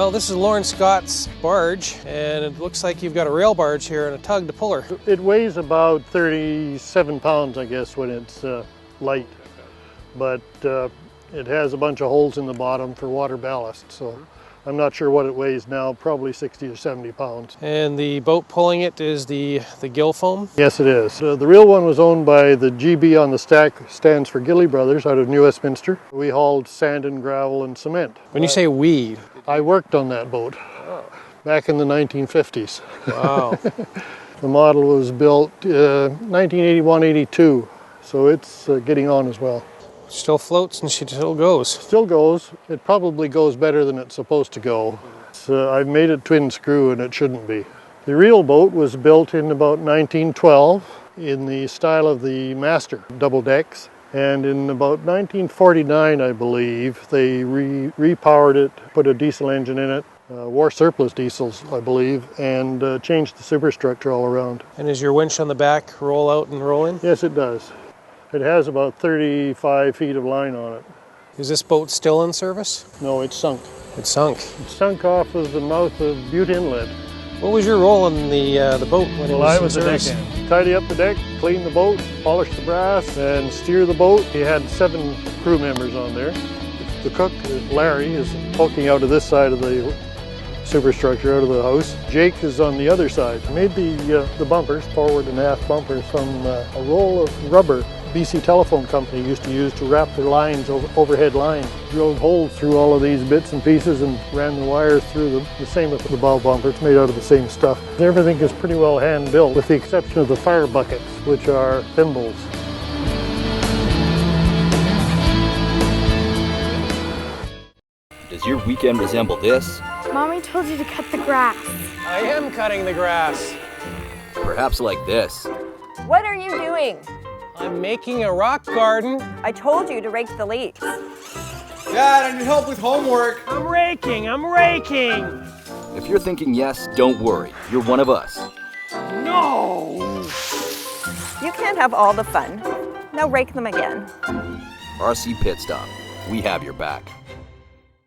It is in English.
Well, this is Lawrence Scot's barge, and it looks like you've got a rail barge here and a tug to pull her. It weighs about 37 pounds, I guess, when it's light, but it has a bunch of holes in the bottom for water ballast, so I'm not sure what it weighs now, probably 60 or 70 pounds. And the boat pulling it is the Gillfoam? Yes, it is. The real one was owned by the GB on the stack, stands for Gilly Brothers, out of New Westminster. We hauled sand and gravel and cement. When you say we? I worked on that boat back in the 1950s. Wow. The model was built 1981-82, so it's getting on as well. Still floats and she still goes. Still goes. It probably goes better than it's supposed to go. I've made it twin screw and it shouldn't be. The real boat was built in about 1912 in the style of the Master, double decks. And in about 1949, I believe, they repowered it, put a diesel engine in it, war surplus diesels, I believe, and changed the superstructure all around. And is your winch on the back roll out and roll in? Yes, it does. It has about 35 feet of line on it. Is this boat still in service? No, it's sunk. It's sunk. It's sunk off of the mouth of Butte Inlet. What was your role in the boat when it was I in was the service? deckhand. Tidy up the deck, clean the boat, polish the brass, and steer the boat. He had 7 crew members on there. The cook, Larry, is poking out of this side of the superstructure, out of the house. Jake is on the other side. Made the bumpers, forward and aft bumpers, from a roll of rubber BC Telephone Company used to use to wrap their lines, overhead lines. Drilled holes through all of these bits and pieces and ran the wires through them. The same with the bow bumper, it's made out of the same stuff. Everything is pretty well hand built, with the exception of the fire buckets, which are thimbles. Does your weekend resemble this? Mommy told you to cut the grass. I am cutting the grass. Perhaps like this. What are you doing? I'm making a rock garden. I told you to rake the leaves. Dad, I need help with homework. I'm raking. If you're thinking yes, don't worry. You're one of us. No! You can't have all the fun. Now rake them again. RC Pit Stop. We have your back.